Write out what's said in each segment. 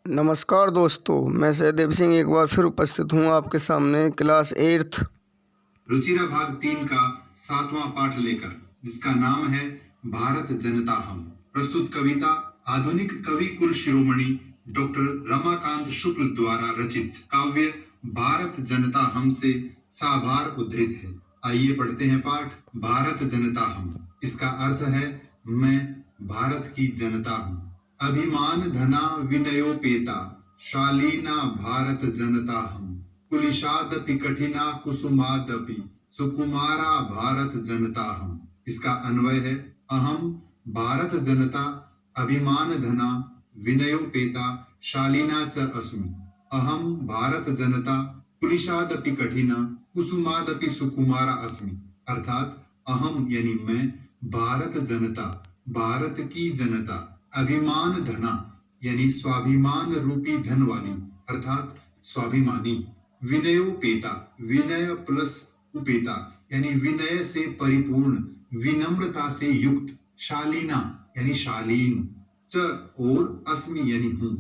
नमस्कार दोस्तों, मैं सहदेव सिंह एक बार फिर उपस्थित हूँ आपके सामने क्लास 8th रुचिरा भाग 3 का 7वां पाठ लेकर, जिसका नाम है भारत जनता हम। प्रस्तुत कविता आधुनिक कवि कुल शिरोमणि डॉक्टर रमाकांत शुक्ल द्वारा रचित काव्य भारत जनता हम से साभार उद्धृत है। आइए पढ़ते हैं पाठ। भारत जनता हम, इसका अर्थ है मैं भारत की जनता हूँ। अभिमान धना विनयोपेता शालीना भारत जनता हम। कुलिशादपि कठिना कुसुमादपि सुकुमारा भारत जनता हम। इसका अन्वय है अहम भारत जनता अभिमान धना विनयोपेता शालीना च अस्मि। अहम भारत जनता कुलिशादपि कठिना कुसुमादपि सुकुमारा अस्मि। अर्थात अहम यानी मैं, भारत जनता भारत की जनता, अभिमान धना यानी स्वाभिमान रूपी धन वाली अर्थात स्वाभिमानी, विनयोपेता विनय प्लस उपेता यानी विनय से परिपूर्ण, विनम्रता से युक्त, शालीना यानी शालीन, च और अस्मि यानी हूं।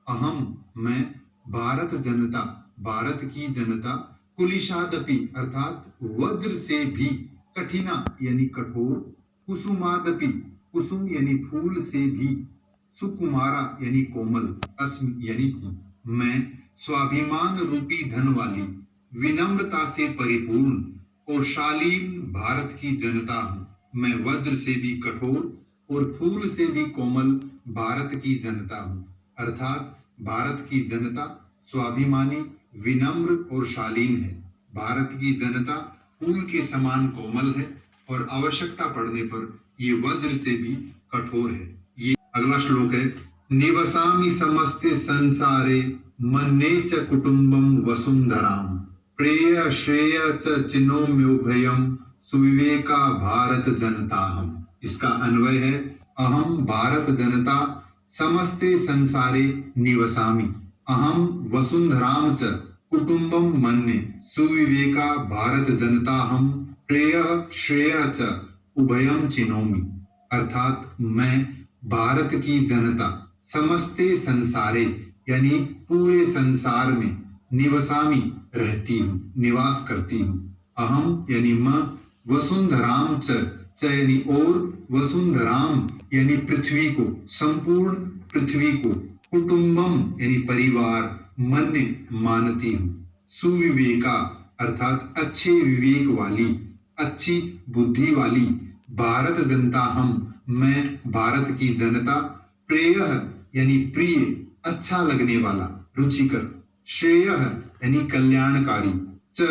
अहम मैं भारत जनता भारत की जनता, कुलिशादपि अर्थात वज्र से भी, कठिना यानी कठोर, कुसुमादपि कुसुम यानी फूल से भी, सुकुमारा यानी कोमल, अस्मि यानी हूं। मैं स्वाभिमान रूपी धन वाली, विनम्रता से परिपूर्ण और शालीन भारत की जनता हूं। मैं वज्र से भी कठोर और फूल से भी कोमल भारत की जनता हूं। अर्थात भारत की जनता स्वाभिमानी, विनम्र और शालीन है। भारत की जनता फूल के समान कोमल है और आवश्यकता पड़ने पर ये वज्र से भी कठोर है। ये अगला श्लोक है। निवसामि समस्ते संसारे मन्ये च कुटुंबम वसुंधराम। प्रेय श्रेय च चिनोम्योभयम सुविवेका भारत जनता हम। इसका अन्वय है अहम भारत जनता समस्ते संसारे निवसामि। अहम वसुंधराम च कुटुंबम मन्ये सुविवेका भारत जनता हम। प्रेय श्रेय च उभयम चिनोमि। अर्थात मैं भारत की जनता समस्ते संसारे यानी पूरे संसार में, निवसामी रहती हूँ, निवास करती हूँ। अहम यानी मैं, वसुंधराम च यानी और, वसुंधराम यानी पृथ्वी को, संपूर्ण पृथ्वी को, कुटुंबम यानी परिवार, मन्य मानती हूँ। सुविवेका अर्थात अच्छे विवेक वाली, अच्छी बुद्धि वाली, भारत जनता हम मैं भारत की जनता, प्रेय यानी प्रिय, अच्छा लगने वाला, रुचिकर, श्रेय यानी कल्याणकारी, च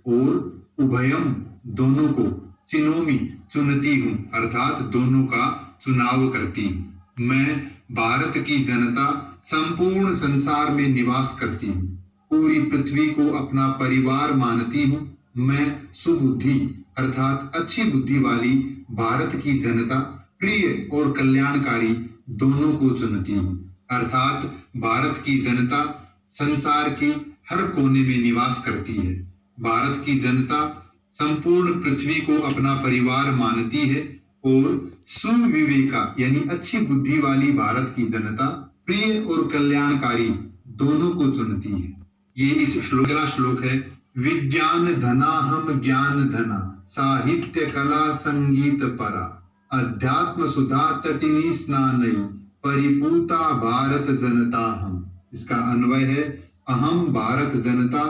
और उभयम दोनों को, चिनोमी चुनती हूं अर्थात दोनों का चुनाव करती हूं। मैं भारत की जनता संपूर्ण संसार में निवास करती हूँ, पूरी पृथ्वी को अपना परिवार मानती हूँ। मैं सुबुद्धि अर्थात अच्छी बुद्धि वाली भारत की जनता, प्रिय और कल्याणकारी दोनों को चुनती हूँ। अर्थात भारत की जनता संसार के हर कोने में निवास करती है। भारत की जनता संपूर्ण पृथ्वी को अपना परिवार मानती है और सुविवेका यानी अच्छी बुद्धि वाली भारत की जनता, प्रिय और कल्याणकारी दोनों को चुनती है। ये इस अगला श्लोक है। विज्ञान धना हम ज्ञान धना साहित्य कला संगीत परा। अध्यात्म सुधा तटिनी स्नानई परिपूता भारत जनता हम। इसका अन्वय है अहम भारत जनता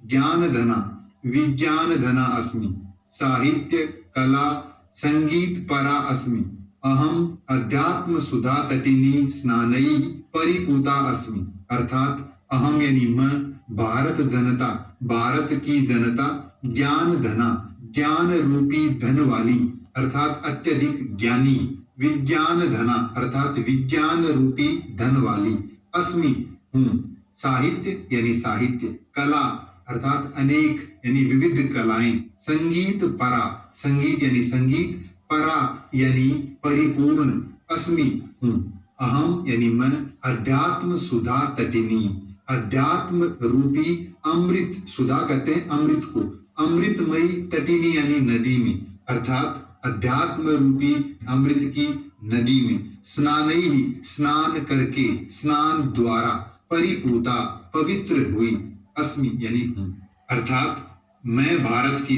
ज्ञान धना विज्ञान धना अस्मि। साहित्य कला संगीत परा अस्मि। अहम अध्यात्म सुधा तटिनी स्नानई परिपूता अस्मि। अर्थात अहम यानी मैं, भारत जनता भारत की जनता, ज्ञान धना ज्ञान रूपी धन वाली अर्थात अत्यधिक ज्ञानी, विज्ञान धना अर्थात विज्ञान रूपी धन वाली, अस्मि हूं। साहित्य यानी साहित्य, कला अर्थात अनेक यानी विविध कलाएं, संगीत परा संगीत यानी संगीत, परा यानी परिपूर्ण, अस्मि हूं। अहम यानी मैं, अध्यात्म सुधा तटिनी अध्यात्म रूपी अमृत, सुधा कहते हैं अमृत को, अमृतमयी तटिनी यानी नदी में, अर्थात अध्यात्म रूपी अमृत की नदी में, स्नानई स्नान करके, स्नान द्वारा, परिपूता पवित्र हुई, अस्मि यानी हूं। अर्थात मैं भारत की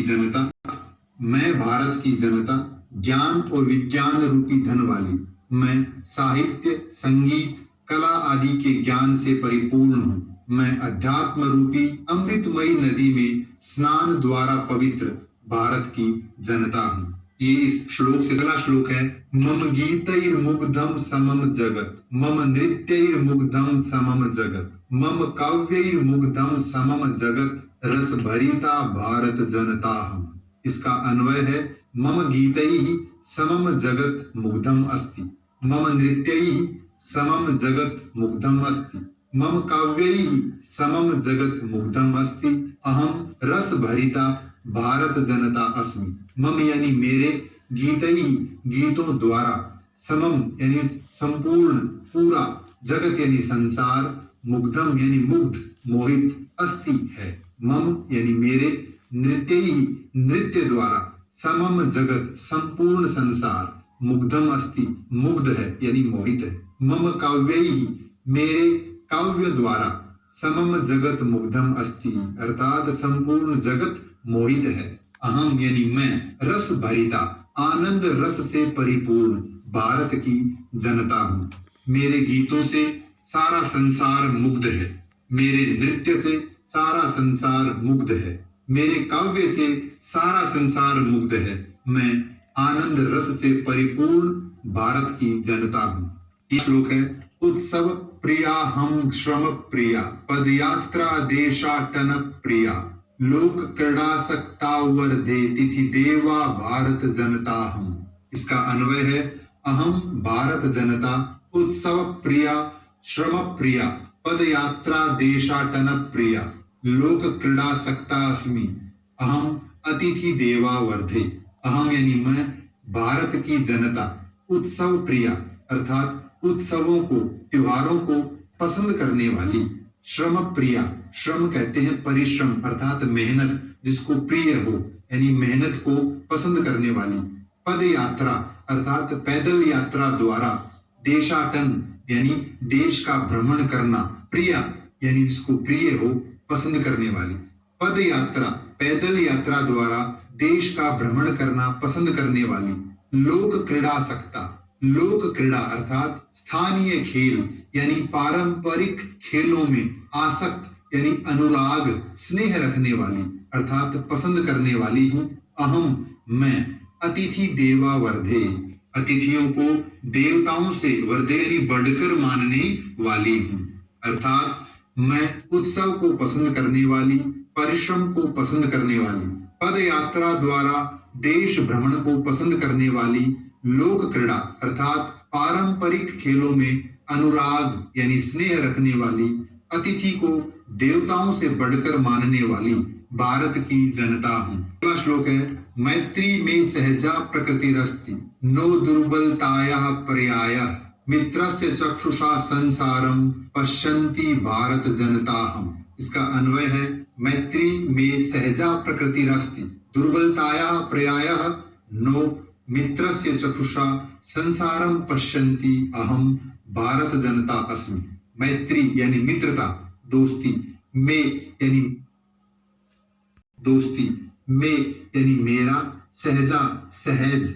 जनता ज्ञान और विज्ञान रूपी धन वाली, मैं साहित्य संगीत कला आदि के ज्ञान से परिपूर्ण हूं, मैं अध्यात्म रूपी अमृतमयी नदी में स्नान द्वारा पवित्र भारत की जनता हूं। ये इस श्लोक से अगला श्लोक है, मम गीतैर्मुग्धं समम जगत, मम नृत्यैर्मुग्धं समम जगत, मम काव्यैर्मुग्धं समम जगत, रस भरिता भारत जनता हम। इसका अन्वय है, मम गीतैः समम जगत मुग्धम अस्ति, मम नृत्यैः समम जगत मुग्धम अस्ति, मम काव्यैः समम जगत मुग्धम अस्ति, अहम रस भरिता भारत जनता अस्मि। मम यानी मेरे, गीतैः गीतों द्वारा, समम यानी संपूर्ण पूरा, जगत यानी संसार, मुग्धम यानी मुग्ध मोहित, अस्ति है, मम यानी मेरे, नृत्यैः नृत्य द्वारा, समम जगत संपूर्ण संसार, मुग्धम अस्ति मुग्ध है यानी मोहित है, मम काव्यैः मेरे काव्य द्वारा, समम जगत मुग्धम अस्ति अर्थात संपूर्ण जगत मोहित है, अहम यानी मैं, रस भरिता आनंद रस से परिपूर्ण भारत की जनता हूँ। मेरे गीतों से सारा संसार मुग्ध है, मेरे नृत्य से सारा संसार मुग्ध है, मेरे काव्य से सारा संसार मुग्ध है, मैं आनंद रस से परिपूर्ण भारत की जनता हूँ। ये श्लोक है, उत्सव प्रिया हम श्रम प्रिया, पदयात्रा देशाटन प्रिया, लोक क्रीडासक्ता वर्धे तिथि देवा भारत जनता हम। इसका अन्वय है, अहम भारत जनता उत्सव प्रिया श्रम प्रिया पदयात्रा देशाटन प्रिया लोक क्रीडासक्ता अस्मि, अहम अतिथि देवा वर्धे। अहम यानी मैं, भारत की जनता, उत्सव प्रिया अर्थात उत्सवों को त्योहारों को पसंद करने वाली, श्रम प्रिया, श्रम कहते हैं परिश्रम अर्थात मेहनत, जिसको प्रिय हो यानी मेहनत को पसंद करने वाली, पद यात्रा अर्थात पैदल यात्रा द्वारा, देशाटन यानी देश का भ्रमण करना, प्रिया यानी जिसको प्रिय हो पसंद करने वाली, पद यात्रा पैदल यात्रा द्वारा देश का भ्रमण करना पसंद करने वाली, लोक क्रीडासक्ता, लोक क्रीड़ा अर्थात स्थानीय खेल यानी पारंपरिक खेलों में आसक्त यानी अनुराग स्नेह रखने वाली अर्थात पसंद करने वाली हूँ। अहम मैं, अतिथि देवा वर्धे, अतिथियों को देवताओं से वर्धे यानी बढ़कर मानने वाली हूँ अर्थात मैं उत्सव को पसंद करने वाली, परिश्रम को पसंद करने वाली, पद यात्रा द्वारा देश भ्रमण को पसंद करने वाली, लोक क्रीड़ा अर्थात पारंपरिक खेलों में अनुराग यानी स्नेह रखने वाली, अतिथि को देवताओं से बढ़कर मानने वाली भारत की जनता हूँ। अगला श्लोक है, मैत्री में सहजा प्रकृतिरस्ति, नो दुर्बलतायाः पर्यायः, मित्रस्य चक्षुषा संसारम पश्यन्ति भारत जनता हम। इसका अन्वय है, मैत्री में सहजा प्रकृतिरस्ति, दुर्बलतायाः पर्यायः, नो मित्रस्य चक्षुषा संसारम पश्यन्ति अहम भारत जनता अस्मि। मैत्री यानी मित्रता, दोस्ती, में यानी दोस्ती, में यानी मेरा, सहजा सहज,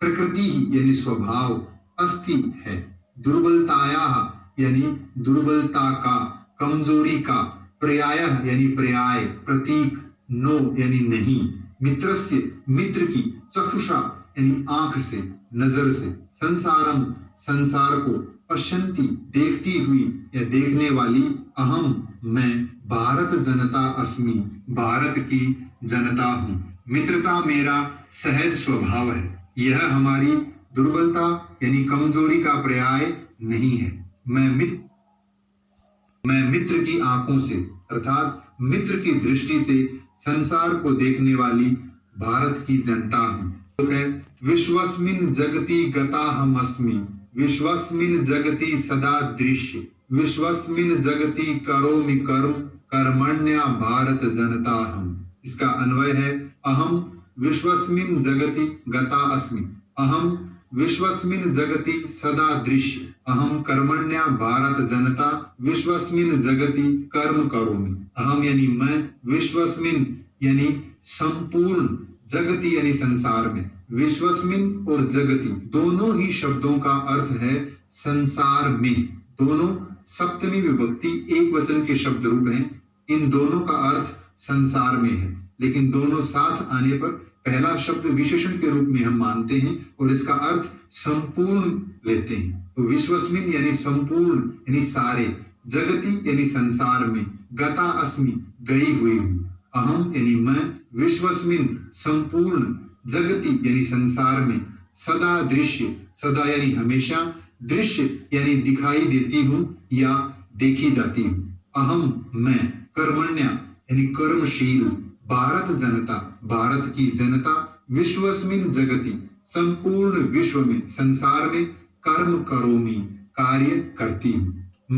प्रकृति यानी स्वभाव, अस्ति है, दुर्बलतायाः यानी दुर्बलता का, कमजोरी का, पर्यायः यानी पर्याय, प्रतीक, नो यानी नहीं, मित्रस्य मित्र की, चक्षुषा यानी आंख से, नजर से, संसारम संसार को, पश्यन्ति देखती हुई या देखने वाली, अहम मैं, भारत जनता अस्मि भारत की जनता हूँ। मित्रता मेरा सहज स्वभाव है, यह हमारी दुर्बलता यानी कमजोरी का पर्याय नहीं है। मैं मित्र की आंखों से अर्थात मित्र की दृष्टि से संसार को देखने वाली भारत की जनता हूँ। तो है, विश्वस्मिन् जगति गताहमस्मि, विश्वस्मिन् जगति सदा दृश्य, विश्वस्मिन् जगति करोमि कर्म कर्मण्या भारत जनता हम। इसका अन्वय है, अहम विश्वस्मिन् जगति गता अस्मि, अहम विश्वस्मिन् जगति सदा दृश्य अहम कर्मण्या भारत जनता विश्वस्मिन् जगति कर्म करोमि। अहम यानी मैं, विश्वस्मिन् यानी संपूर्ण, जगति यानी संसार में, विश्वस्मिन् और जगति दोनों ही शब्दों का अर्थ है संसार में। दोनों सप्तमी विभक्ति एक वचन के शब्द रूप हैं। इन दोनों का अर्थ संसार में है, लेकिन दोनों साथ आने पर पहला शब्द विशेषण के रूप में हम मानते हैं और इसका अर्थ संपूर्ण लेते हैं। तो विश्वस्मिन् यानी संपूर्ण यानी सारे, जगति यानी संसार में, गता अस्मि गई हुई हूं, अहम यानी मैं, विश्वस्मिन् संपूर्ण, जगति यानी संसार में, सदा दृश्य, सदा यानी हमेशा, दृश्य यानी दिखाई देती हूं या देखी जाती हूं। अहम मैं, कर्मण्या यानी कर्मशील, भारत जनता भारत की जनता, विश्वस्मिन् जगति संपूर्ण विश्व में, संसार में, कर्म करोमि कार्य करती हूं।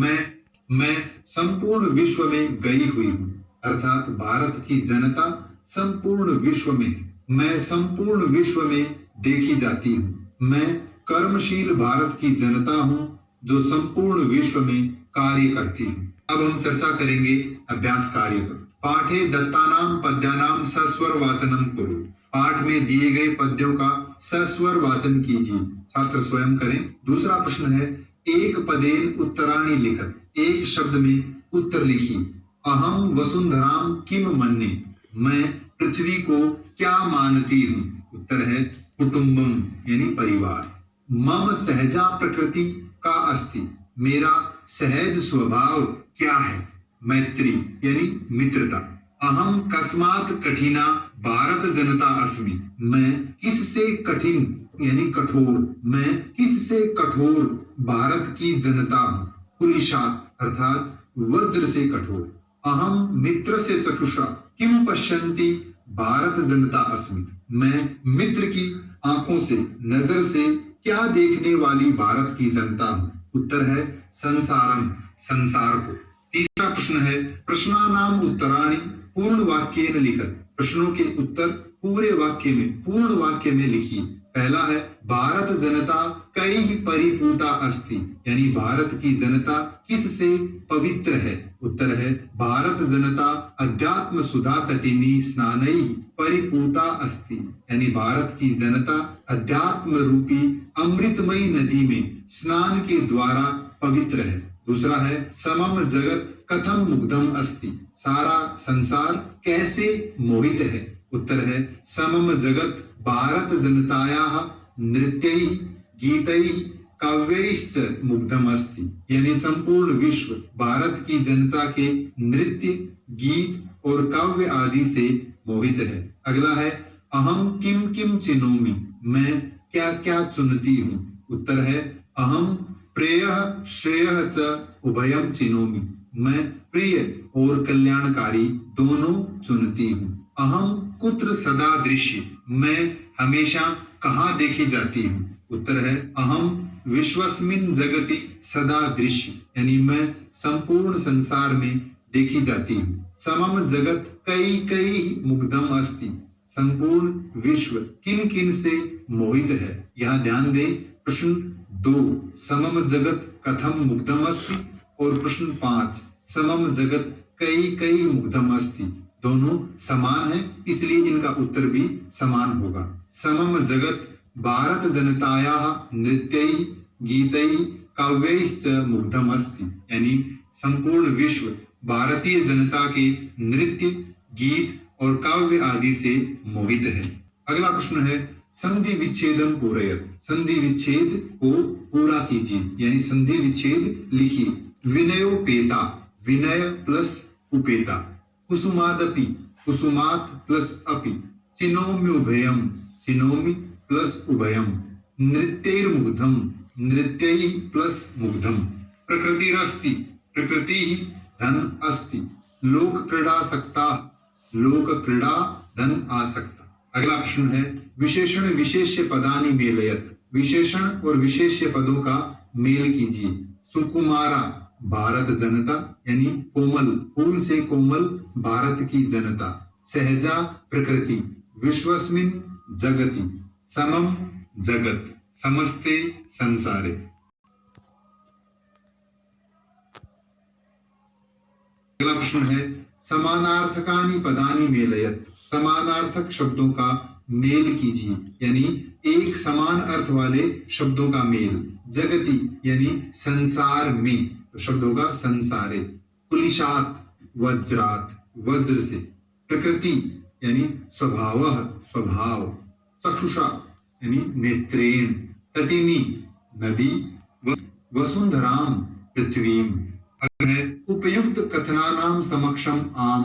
मैं संपूर्ण विश्व में गई हुई हूं, अर्थात भारत की जनता संपूर्ण विश्व में, मैं संपूर्ण विश्व में देखी जाती हूं। मैं कर्मशील भारत की जनता हूं जो संपूर्ण विश्व में कार्य करती हूं। अब हम चर्चा करेंगे अभ्यास कार्य पर। पाठे दत्तानाम पद्यानाम सस्वर वाचनम करो। पाठ में दिए गए पद्यों का सस्वर वाचन कीजिए, छात्र स्वयं करें। दूसरा प्रश्न है, एक पदेन उत्तराणि लिखत, एक शब्द में उत्तर लिखिए। अहम वसुंधराम किम मन्ये, मैं पृथ्वी को क्या मानती हूँ। उत्तर है कुटुंबम यानी परिवार। मम सहजा प्रकृति का अस्ति, मेरा सहज स्वभाव क्या है। मैत्री यानी मित्रता। अहम कस्मात कठिना भारत जनता अस्मि, मैं किससे कठिन यानी कठोर, मैं किससे कठोर भारत की जनता हूँ। कुलिशात अर्थात वज्र से कठोर। अहम मित्र से चक्षुषा किम पश्यन्ति भारत जनता अस्मि, मैं मित्र की आंखों से, नजर से क्या देखने वाली भारत की जनता हूँ। उत्तर है संसारम, संसार को। तीसरा प्रश्न है, प्रश्नानाम उत्तराणि पूर्ण वाक्येन लिखत, प्रश्नों के उत्तर पूरे वाक्य में, पूर्ण वाक्य में लिखिए। पहला है, भारत जनता कई परिपूता अस्ति, यानी भारत की जनता किससे पवित्र है। उत्तर है भारत जनता अध्यात्म सुधा तटिनी स्नानैः परिपूता अस्ति, यानी भारत की जनता अध्यात्म रूपी अमृतमयी नदी में स्नान के द्वारा पवित्र है। दूसरा है, समम जगत कथम मुग्धम अस्ति, सारा संसार कैसे मोहित है। उत्तर है समम जगत भारत जनतायाः नृत्यैः गीतैः काव्यैश्च मुग्धम अस्ति, यानी संपूर्ण विश्व भारत की जनता के नृत्य, गीत और काव्य आदि से मोहित है। अगला है, अहम किम किम चिनोमि, मैं क्या क्या चुनती हूँ। उत्तर है अहम प्रेयः श्रेयः च उभयम चिनोमि, मैं प्रिय और कल्याणकारी दोनों चुनती हूँ। अहम कुत्र सदा दृश्य, मैं हमेशा कहाँ देखी जाती हूँ। उत्तर है अहम विश्वस्मिन् जगति सदा दृश्य, यानी मैं संपूर्ण संसार में देखी जाती हूँ। समम जगत कई कई मुग्धम अस्ति, संपूर्ण विश्व किन किन से मोहित है। यहाँ ध्यान दें, प्रश्न 2 समम जगत कथम मुग्धम अस्ति और प्रश्न 5 समम जगत कई कई मुग्धम अस्ति, दोनों समान है, इसलिए इनका उत्तर भी समान होगा। समम जगत भारत जनतायाः नृत्यैः गीतैः काव्यैश्च मुग्धम अस्ति, यानी संपूर्ण विश्व भारतीय जनता के नृत्य, गीत और काव्य आदि से मोहित है। अगला प्रश्न है, संधि विच्छेदम पूरयत, संधि विच्छेद को पूरा कीजिए, यानी संधि विच्छेद लिखिए। विनयोपेता, विनय प्लस उपेता। कुसुमादपि, कुसुमात प्लस अपि। चिनोम्युभयम, चिनोमि प्लस उभयम। नृत्यैर्मुग्धम, नृत्यैः प्लस मुग्धम। प्रकृतिरस्ति, प्रकृतिः धन अस्ति। लोक क्रीडासक्ता, लोक क्रीडा धन आसक्ता। अगला प्रश्न है, विशेषण विशेष्य पदानि मेलयत, विशेषण और विशेष्य पदों का मेल कीजिए। सुकुमारा भारत जनता, यानी कोमल, फूल से कोमल भारत की जनता। सहजा प्रकृति, विश्वस्मिन् जगति। समम जगत, समस्ते संसारे। अगला प्रश्न है समानार्थकानि पदानि मेलयत। समानार्थक शब्दों का मेल कीजिए, यानी एक समान अर्थ वाले शब्दों का मेल। जगति यानी संसार में, तो शब्द होगा संसारे। कुलिशात वज्रात, वज्र से। प्रकृति यानी स्वभावः, स्वभाव। चक्षुषा यानी नेत्रेण। तटिनी नदी। वसुंधराम पृथ्वीम। है उपयुक्त कथनानाम समक्षम आम,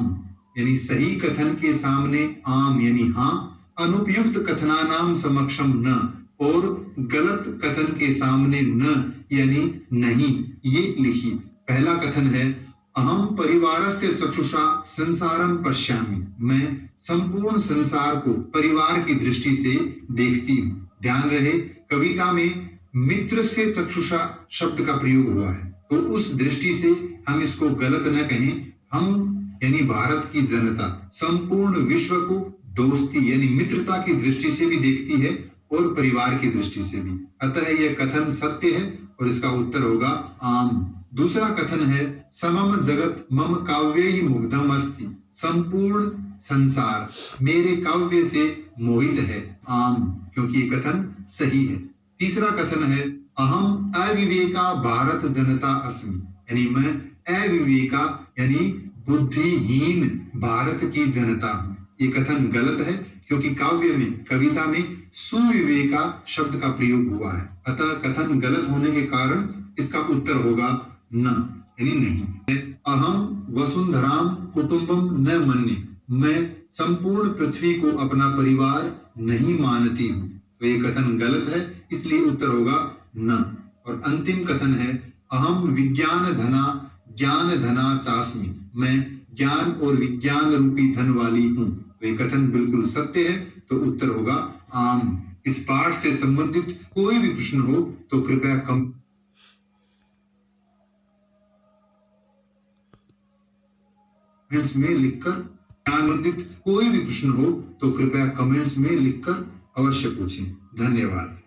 यानी सही कथन के सामने आम यानी हाँ, अनुपयुक्त कथनानाम समक्षम न, और गलत कथन के सामने न यानी नहीं, ये लिखिए। पहला कथन है अहम परिवारस्य चक्षुषा संसारम पश्यामि। मैं संपूर्ण संसार को परिवार की दृष्टि से देखती हूँ। ध्यान रहे कविता में मित्र से चक्षुषा शब्द का प्रयोग हुआ है, तो उस दृष्टि से हम इसको गलत न कहें। हम यानी भारत की जनता संपूर्ण विश्व को दोस्ती यानी मित्रता की दृष्टि से भी देखती है और परिवार की दृष्टि से भी। अतः यह कथन सत्य है और इसका उत्तर होगा आम। दूसरा कथन है समम जगत मम काव्ये ही मुग्धम अस्ति। संपूर्ण संसार मेरे काव्य से मोहित है, आम, क्योंकि ये कथन सही है। तीसरा कथन है अहम अविवेका भारत जनता अस्मि, यानी मैं अविवेका यानी बुद्धिहीन भारत की जनता हूं। ये कथन गलत है क्योंकि काव्य में, कविता में सुविवेका शब्द का प्रयोग हुआ है। अतः कथन गलत होने के कारण इसका उत्तर होगा न, यानी नहीं। अहम वसुंधराम कुटुंबम न मन्ये। मैं संपूर्ण पृथ्वी को अपना परिवार नहीं मानती हूँ। तो ये कथन गलत है, इसलिए उत्तर होगा न। और अंतिम कथन है अहम ज्ञान धना चास्मि। मैं ज्ञान और विज्ञान रूपी धन वाली हूँ। तो ये कथन बिल्कुल सत्य है, तो उत्तर होगा आम। इस पाठ से संबंधित कोई भी प्रश्न हो तो कृपया कमेंट्स में लिखकर, संबंधित कोई भी प्रश्न हो तो कृपया कमेंट्स में लिखकर अवश्य पूछें। धन्यवाद।